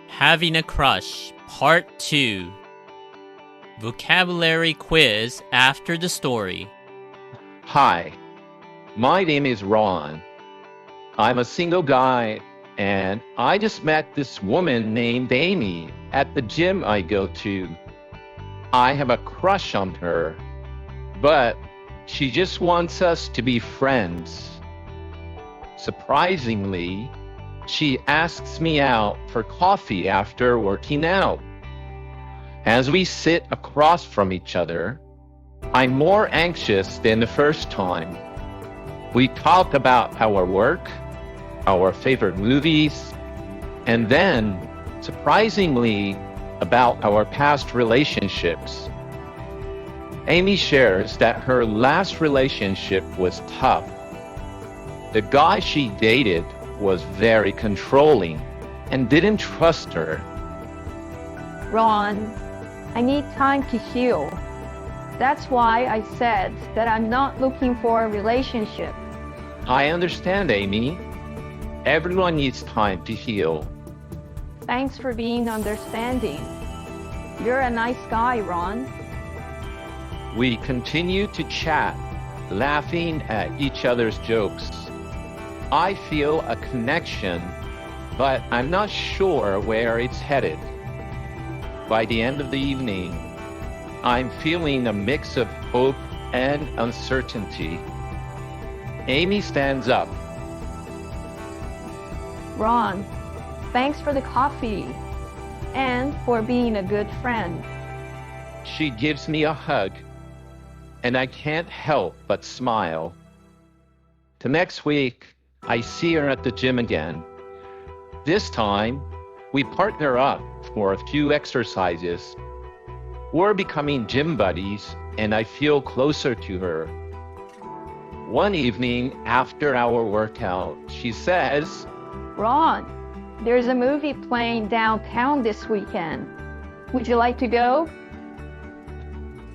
Having a Crush, Part 2. Vocabulary quiz after the story. Hi, my name is Ron. I'm a single guy, and I just met this woman named Amy at the gym I go to. I have a crush on her, but she just wants us to be friends. Surprisingly, she asks me out for coffee after working out. As we sit across from each other, I'm more anxious than the first time. We talk about our work, our favorite movies, and then, surprisingly, about our past relationships. Amy shares that her last relationship was tough. The guy she dated was very controlling and didn't trust her. Ron, I need time to heal. That's why I said that I'm not looking for a relationship. I understand, Amy. Everyone needs time to heal. Thanks for being understanding. You're a nice guy, Ron. We continue to chat, laughing at each other's jokes. I feel a connection, but I'm not sure where it's headed. By the end of the evening, I'm feeling a mix of hope and uncertainty. Amy stands up. Ron, thanks for the coffee and for being a good friend. She gives me a hug, and I can't help but smile. The next week, I see her at the gym again. This time, we partner up for a few exercises. We're becoming gym buddies, and I feel closer to her. One evening after our workout, she says, Ron, there's a movie playing downtown this weekend. Would you like to go?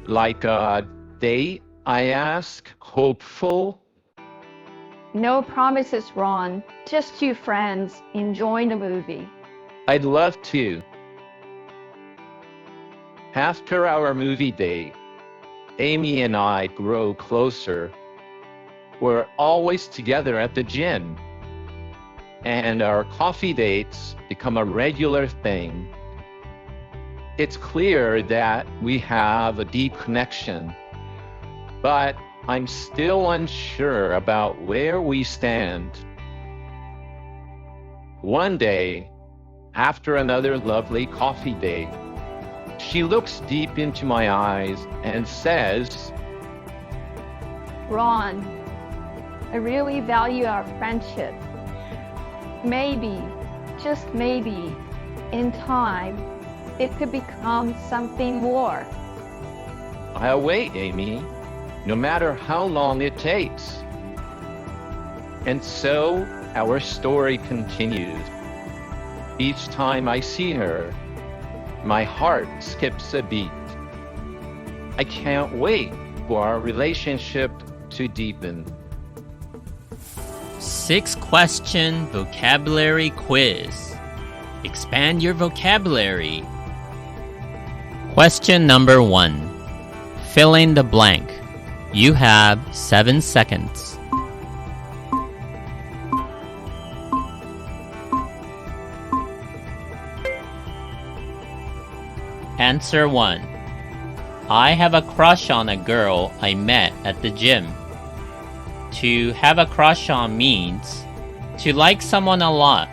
"Like a date?" I ask, hopeful. No promises, Ron. Just two friends enjoying the movie. "I'd love to." After our movie date, Amy and I grow closer. We're always together at the gym, and our coffee dates become a regular thing. It's clear that we have a deep connection, but I'm still unsure about where we stand. One day, after another lovely coffee date, she looks deep into my eyes and says, Ron, I really value our friendship. Maybe, just maybe, in time, it could become something more. "I'll wait, Amy, no matter how long it takes." And so our story continues. Each time I see her, my heart skips a beat. I can't wait for our relationship to deepen. 6-question vocabulary quiz. Expand your vocabulary. Question number 1. Fill in the blank. You have 7 seconds. Answer 1. I have a crush on a girl I met at the gym. To have a crush on means to like someone a lot,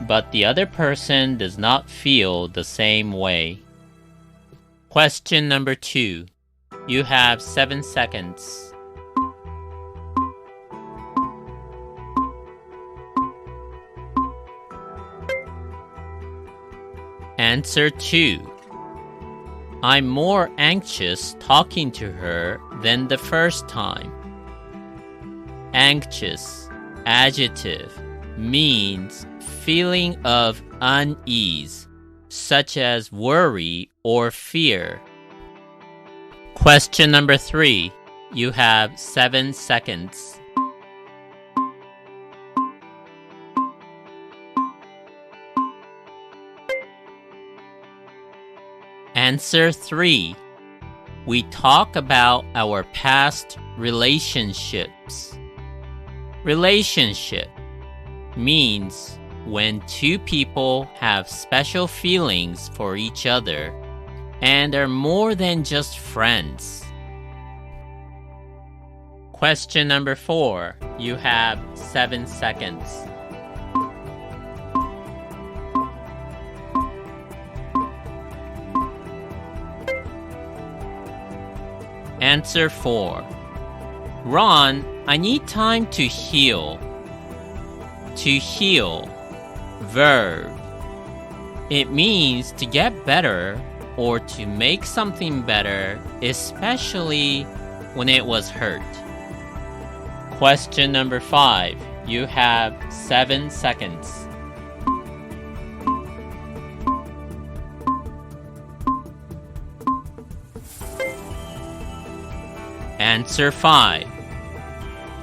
but the other person does not feel the same way. Question number 2. You have 7 seconds. Answer 2. I'm more anxious talking to her than the first time. Anxious, adjective, means feeling of unease, such as worry or fear. Question number 3. You have 7 seconds. Answer 3. We talk about our past relationships. Relationship means when two people have special feelings for each other and are more than just friends. Question number 4. You have 7 seconds. Answer 4. Ron, I need time to heal. To heal. Verb. It means to get better or to make something better, especially when it was hurt. Question number 5. You have 7 seconds. Answer 5.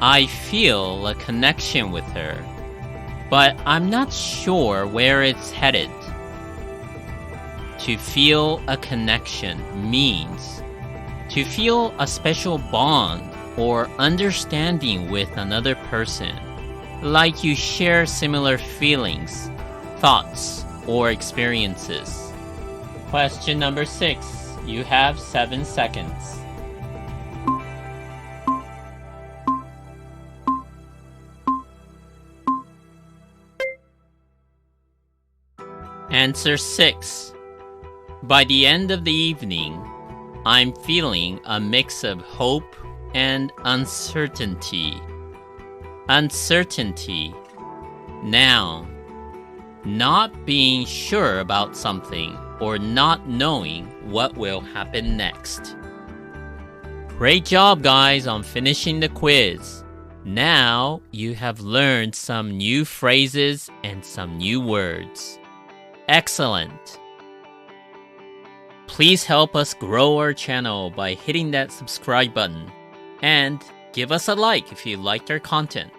I feel a connection with her, but I'm not sure where it's headed. To feel a connection means to feel a special bond or understanding with another person, like you share similar feelings, thoughts, or experiences. Question number 6. You have 7 seconds. Answer 6. By the end of the evening, I'm feeling a mix of hope and uncertainty. Uncertainty. Noun. Not being sure about something or not knowing what will happen next. Great job, guys, on finishing the quiz. Now you have learned some new phrases and some new words. Excellent! Please help us grow our channel by hitting that subscribe button and give us a like if you liked our content.